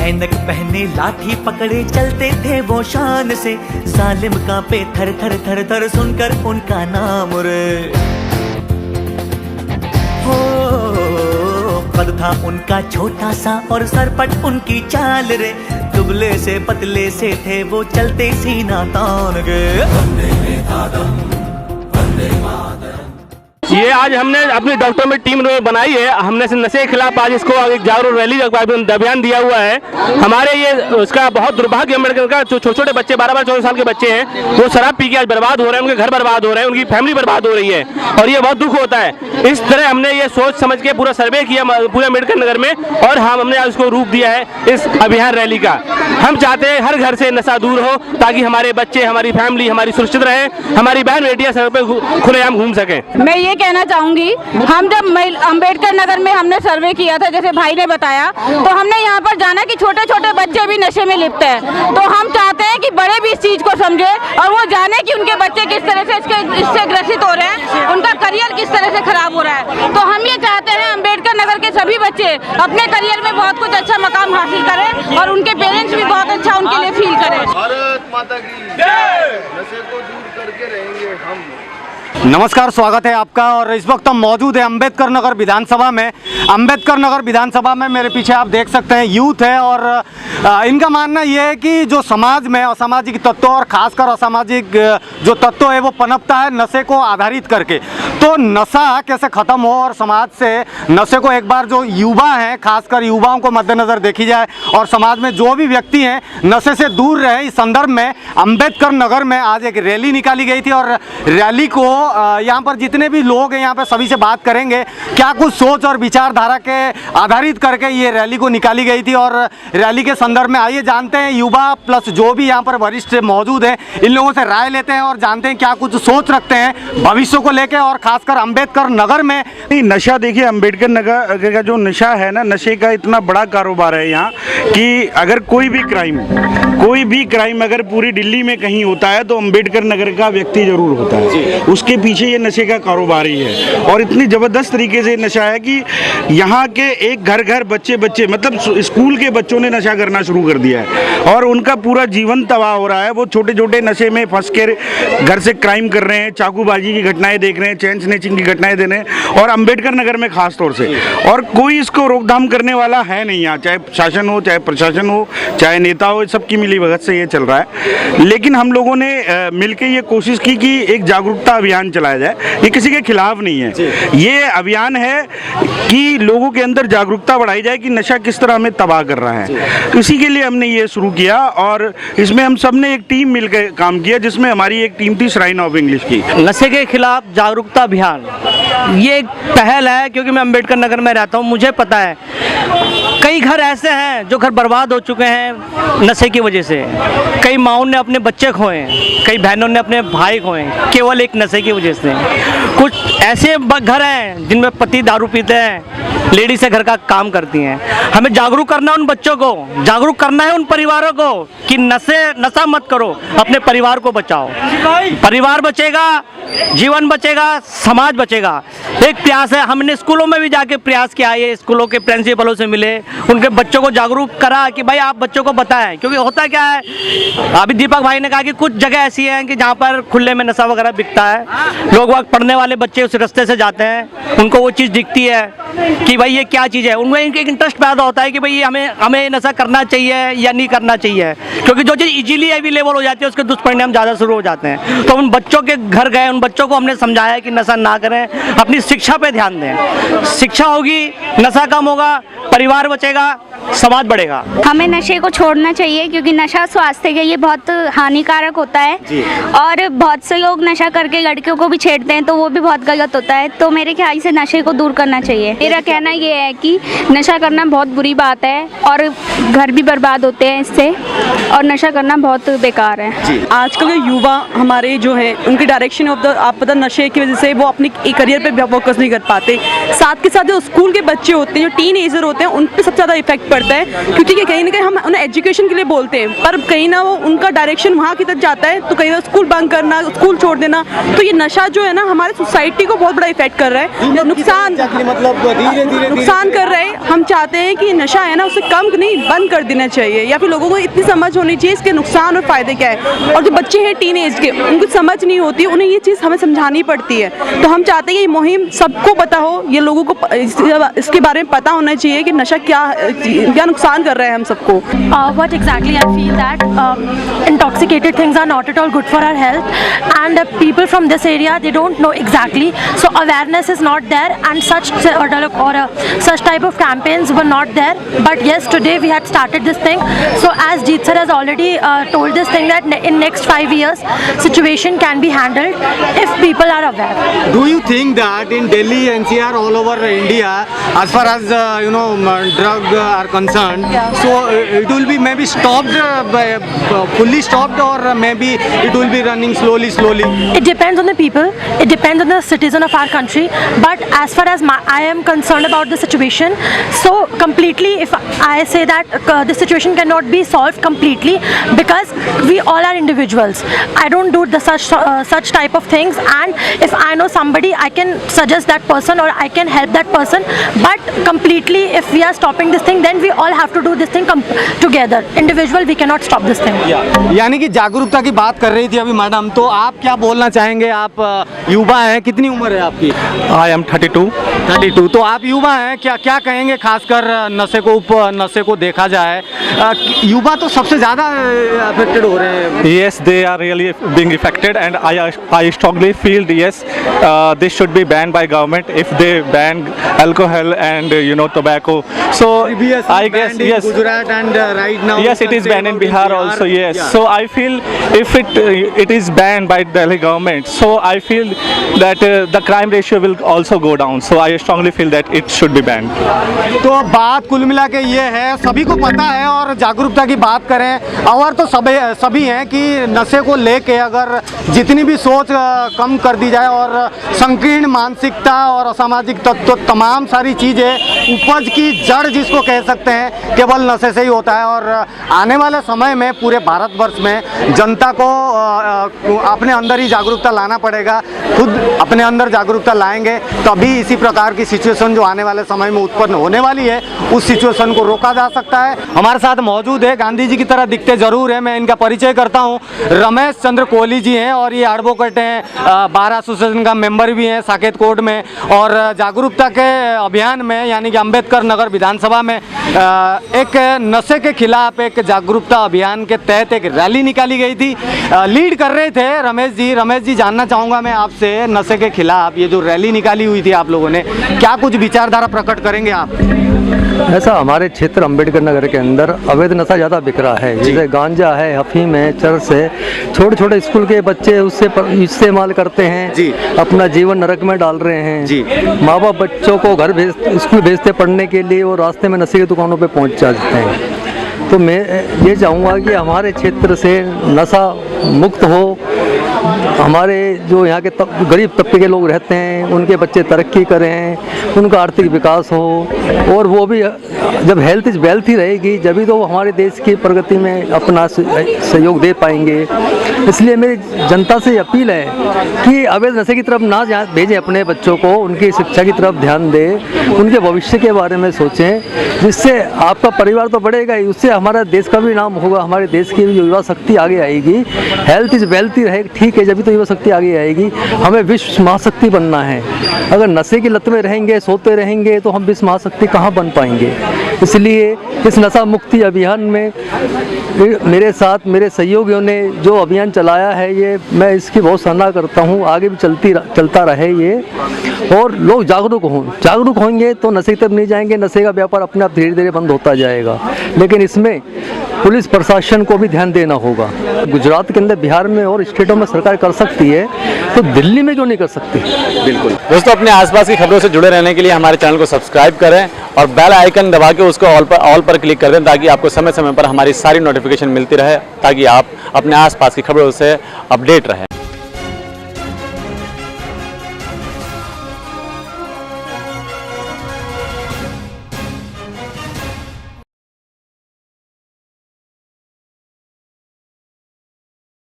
ऐनक पहने लाठी पकड़े चलते थे वो शान से, जालिम कांपे थर थर थर थर सुनकर उनका नाम रे। हो कद था उनका छोटा सा और सरपट उनकी चाल रे, दुबले से पतले से थे वो चलते सीना तान के। ये आज हमने अपनी डॉक्टर में टीम बनाई है, हमने नशे के खिलाफ आज इसको एक जागरूक रैली अभियान दिया हुआ है। हमारे ये उसका बहुत दुर्भाग्य अम्बेडकर का, जो छोटे छोटे बच्चे 12-14 साल के बच्चे हैं वो शराब पी के आज बर्बाद हो रहे हैं, उनके घर बर्बाद हो रहे हैं, उनकी फैमिली बर्बाद हो रही है और ये बहुत दुख होता है। इस तरह हमने ये सोच समझ के पूरा सर्वे किया पूरे अम्बेडकर नगर में और हमने आज उसको रूप दिया है इस अभियान रैली का। हम चाहते हैं हर घर से नशा दूर हो ताकि हमारे बच्चे, हमारी फैमिली हमारी सुरक्षित रहे, हमारी बहन बेटियां सड़क पे खुलेआम घूम सकें। मैं ये कहना चाहूंगी, हम जब अम्बेडकर नगर में हमने सर्वे किया था, जैसे भाई ने बताया, तो हमने यहाँ पर जाना कि छोटे छोटे बच्चे भी नशे में लिप्त हैं। तो हम चाहते हैं कि बड़े भी इस चीज को समझे और वो जाने कि उनके बच्चे किस तरह से इससे ग्रसित हो रहे हैं, उनका करियर किस तरह से खराब हो रहा है। तो हम ये चाहते हैं अम्बेडकर नगर के सभी बच्चे अपने करियर में बहुत कुछ अच्छा मकाम हासिल करें और उनके पेरेंट्स भी बहुत अच्छा उनके लिए फील करें। भारत माता की जय। नशे को दूर करके रहेंगे हम। नमस्कार, स्वागत है आपका। और इस वक्त हम मौजूद है अम्बेडकर नगर विधानसभा में। अम्बेडकर नगर विधानसभा में मेरे पीछे आप देख सकते हैं यूथ है और इनका मानना ये है कि जो समाज में असामाजिक तत्व और खासकर असामाजिक जो तत्व है वो पनपता है नशे को आधारित करके। तो नशा कैसे ख़त्म हो और समाज से नशे को एक बार जो युवा हैं, खासकर युवाओं को मद्देनज़र देखी जाए और समाज में जो भी व्यक्ति हैं नशे से दूर रहे, इस संदर्भ में अम्बेडकर नगर में आज एक रैली निकाली गई थी। और रैली को यहाँ पर जितने भी लोग हैं यहाँ पर सभी से बात करेंगे क्या कुछ सोच और विचारधारा के आधारित करके ये रैली को निकाली गई थी। और रैली के संदर्भ में आइए जानते हैं युवा प्लस जो भी यहाँ पर वरिष्ठ मौजूद हैं, इन लोगों से राय लेते हैं और जानते हैं क्या कुछ सोच रखते हैं भविष्य को लेकर और खासकर अम्बेडकर नगर में। नशा देखिए, अम्बेडकर नगर का जो नशा है ना, नशे का इतना बड़ा कारोबार है यहाँ कि अगर कोई भी क्राइम अगर पूरी दिल्ली में कहीं होता है तो अम्बेडकर नगर का व्यक्ति जरूर होता है। उसके पीछे ये नशे का कारोबार ही है और इतनी ज़बरदस्त तरीके से नशा है कि यहाँ के एक घर बच्चे मतलब स्कूल के बच्चों ने नशा करना शुरू कर दिया है और उनका पूरा जीवन तबाह हो रहा है। वो छोटे छोटे नशे में फंस के घर से क्राइम कर रहे हैं, चाकूबाजी की घटनाएं देख रहे हैं, चैन स्नैचिंग की घटनाएं दे रहे हैं और अम्बेडकर नगर में खास तौर से। और कोई इसको रोकथाम करने वाला है नहीं यहाँ, चाहे शासन हो, चाहे प्रशासन हो, चाहे नेता हो, सबकी मिली भगत से ये चल रहा है। लेकिन हम लोगों ने मिलकर ये कोशिश की कि एक जागरूकता अभियान चलाया जाए। ये किसी के खिलाफ नहीं है, ये अभियान है कि लोगों के अंदर जागरूकता बढ़ाई जाए कि नशा किस तरह हमें तबाह कर रहा है। इसी के लिए हमने ये शुरू किया और इसमें हम सब ने एक टीम मिलकर काम किया, जिसमें हमारी एक टीम थी श्राइन ऑफ इंग्लिश की। नशे के खिलाफ जागरूकता अभियान ये एक पहल है, क्योंकि मैं अम्बेडकर नगर में रहता हूँ, मुझे पता है कई घर ऐसे हैं जो घर बर्बाद हो चुके हैं नशे की वजह से। कई माओं ने अपने बच्चे खोए, कई बहनों ने अपने भाई खोए केवल एक नशे की वजह से। कुछ ऐसे घर हैं जिनमें पति दारू पीते हैं, लेडीज से घर का काम करती हैं। हमें जागरूक करना है उन बच्चों को, जागरूक करना है उन परिवारों को कि नशा मत करो, अपने परिवार को बचाओ। परिवार बचेगा, जीवन बचेगा, समाज बचेगा। एक प्रयास है, हमने स्कूलों में भी जाके प्रयास किया है, स्कूलों के प्रिंसिपलों से मिले, उनके बच्चों को जागरूक करा कि भाई आप बच्चों को बताएं। क्योंकि होता क्या है, अभी दीपक भाई ने कहा कि कुछ जगह ऐसी हैं कि जहाँ पर खुले में नशा वगैरह बिकता है, लोग वक्त पढ़ने वाले बच्चे उस रास्ते से जाते हैं, उनको वो चीज़ दिखती है कि भाई ये क्या चीज़ है, उनमें एक इंटरेस्ट पैदा होता है कि भाई हमें नशा करना चाहिए या नहीं करना चाहिए। क्योंकि जो चीज़ इजीली अवेलेबल हो जाती है उसके दुष्परिणाम ज़्यादा शुरू हो जाते हैं। तो उन बच्चों के घर गए, उन बच्चों को हमने समझाया कि नशा ना करें, अपनी शिक्षा पे ध्यान दें। शिक्षा होगी, नशा कम होगा, परिवार बचेगा, समाज बढ़ेगा। हमें नशे को छोड़ना चाहिए क्योंकि नशा स्वास्थ्य के लिए बहुत हानिकारक होता है और बहुत से लोग नशा करके लड़कियों को भी छेड़ते हैं, तो वो भी बहुत गलत होता है। तो मेरे ख्याल से नशे को दूर करना चाहिए। मेरा कहना ये है कि नशा करना बहुत बुरी बात है और घर भी बर्बाद होते हैं इससे, और नशा करना बहुत बेकार है। आजकल युवा हमारे जो है उनकी डायरेक्शन ऑफ द आप पता नशे की वजह से वो अपने करियर पे फोकस नहीं कर पाते। साथ के साथ जो स्कूल के बच्चे होते हैं, जो टीन एजर होते हैं, उन पर सबसे ज़्यादा इफेक्ट पड़ता है। क्योंकि कहीं ना कहीं हम उन्हें एजुकेशन के लिए बोलते हैं पर कहीं ना वो उनका डायरेक्शन वहाँ की तरफ जाता है, तो कहीं ना स्कूल बंक करना, स्कूल छोड़ देना। तो ये नशा जो है ना हमारे सोसाइटी को बहुत बड़ा इफेक्ट कर रहा है। नुकसान मतलब धीरे नुकसान कर रहे हैं। हम चाहते हैं कि नशा है ना उसे कम नहीं बंद कर देना चाहिए, या फिर लोगों को इतनी समझ होनी चाहिए इसके नुकसान और फायदे क्या है। और जो बच्चे हैं टीन एज के, उनको समझ नहीं होती, उन्हें ये चीज़ हमें समझानी पड़ती है। तो हम चाहते हैं कि ये मुहिम सबको पता हो, ये लोगों को इसके बारे में पता होना चाहिए कि नशा क्या नुकसान कर रहा है हम सबको। What exactly I feel that intoxicated things are not at all good for our health, and people from this area, they don't know exactly, so awareness is not there, and such such type of campaigns were not there. But yes, today we had started this thing. So as Jeet sir has already told this thing that in next 5 years situation can be handled if people are aware. Do you think that in Delhi, NCR, all over India, as far as drug are concerned, so it will be maybe stopped, fully stopped, or maybe it will be running slowly? It depends on the people, it depends on the citizen of our country, but as far as I am concerned about the situation, so completely if I say that the situation cannot be solved completely, because we all are individuals. I don't do the such type of things, and if I know somebody, I can suggest that person or I can help that person, but completely if we are stopping this thing, then we all have to do this thing together. Individual we cannot stop this thing. यानी कि जागरूकता की बात कर रही थी अभी madam, तो आप क्या बोलना चाहेंगे? आप युवा हैं, कितनी उम्र है आपकी? I am 32. 32। तो आप युवा हैं, क्या कहेंगे खासकर नशे को देखा जाए, युवा तो सबसे ज़्यादा अफेक्टेड हो रहे हैं। Yes, they are really being affected, and I strongly feel yes, this should be banned by government if they ban alcohol and tobacco. So I guess yes, Gujarat and right now yes, it is banned in Bihar also. Yes, yeah. so I feel if it is banned by Delhi government, so I feel that the crime ratio will also go down. So I strongly feel that it should be banned. तो बात कुल मिला के ये है, सभी को पता है, और जागरूकता की बात करें और तो सभी हैं कि नशे को लेके अगर जितनी भी सोच कम कर दी जाए और संकीर्ण मानसिकता और असामाजिक तत्व तमाम सारी चीज़ें, उपज की जड़ जिसको कह सकते हैं, केवल नशे से ही होता है। और आने वाले समय में पूरे भारतवर्ष में जनता को अपने अंदर ही जागरूकता लाना पड़ेगा। खुद अपने अंदर जागरूकता लाएंगे तभी इसी प्रकार की सिचुएशन जो आने वाले समय में उत्पन्न होने वाली है, उस सिचुएशन को रोका जा सकता है। हमारे साथ मौजूद है, गांधी जी की तरह दिखते जरूर है, मैं इनका परिचय करता हूं, रमेश चंद्र कोहली जी हैं, और ये एडवोकेट हैं, बार एसोसिएशन का मेंबर भी हैं साकेत कोर्ट में, और जागरूकता के अभियान में यानी कि अम्बेडकर नगर विधानसभा में एक नशे के खिलाफ एक जागरूकता अभियान के तहत एक रैली निकाली गई थी। लीड कर रहे थे रमेश जी जानना चाहूँगा मैं आपसे, नशे के खिलाफ ये जो रैली निकाली हुई थी आप लोगों ने, क्या कुछ विचारधारा प्रकट करेंगे आप? ऐसा हमारे क्षेत्र अम्बेडकर नगर के अंदर अवैध नशा ज़्यादा बिक रहा है, जैसे गांजा है, अफीम है, चरस है। छोटे छोटे स्कूल के बच्चे उससे इस्तेमाल करते हैं जी, अपना जीवन नरक में डाल रहे हैं जी। माँ बाप बच्चों को स्कूल भेजते पढ़ने के लिए, वो रास्ते में नशे की दुकानों पे पहुंच जाते हैं। तो मैं ये चाहूँगा कि हमारे क्षेत्र से नशा मुक्त हो, हमारे जो यहाँ के गरीब तबके के लोग रहते हैं उनके बच्चे तरक्की करें, उनका आर्थिक विकास हो, और वो भी जब हेल्थ इज वेल्थ ही रहेगी जब तो हमारे देश की प्रगति में अपना सहयोग दे पाएंगे। इसलिए मेरी जनता से अपील है कि अवैध नशे की तरफ ना भेजें अपने बच्चों को, उनकी शिक्षा की तरफ ध्यान दें, उनके भविष्य के बारे में सोचें, जिससे आपका परिवार तो बढ़ेगा ही, उससे हमारा देश का भी नाम होगा, हमारे देश की युवा शक्ति आगे आएगी। हेल्थ इज वेल्थ ही रहे, ठीक है, जब तो युवा शक्ति आगे आएगी। हमें विश्व महाशक्ति बनना है, अगर नशे की लत में रहेंगे, सोते रहेंगे, तो हम विश्व महाशक्ति कहाँ बन पाएंगे। इसलिए इस नशा मुक्ति अभियान में मेरे साथ मेरे सहयोगियों ने जो अभियान चलाया है, ये मैं इसकी बहुत सराहना करता हूँ। आगे भी चलता रहे ये, और लोग जागरूक होंगे तो नशे की तरफ नहीं जाएंगे। नशे का व्यापार अपने आप धीरे धीरे बंद होता जाएगा, लेकिन इसमें पुलिस प्रशासन को भी ध्यान देना होगा। गुजरात के अंदर, बिहार में और स्टेटों में सरकार कर सकती है, तो दिल्ली में क्यों नहीं कर सकती? बिल्कुल दोस्तों, अपने आसपास की खबरों से जुड़े रहने के लिए हमारे चैनल को सब्सक्राइब करें और बेल आइकन दबा के उसको ऑल पर क्लिक कर दें, ताकि आपको समय समय पर हमारी सारी नोटिफिकेशन मिलती रहे, ताकि आप अपने आसपास की खबरों से अपडेट रहें।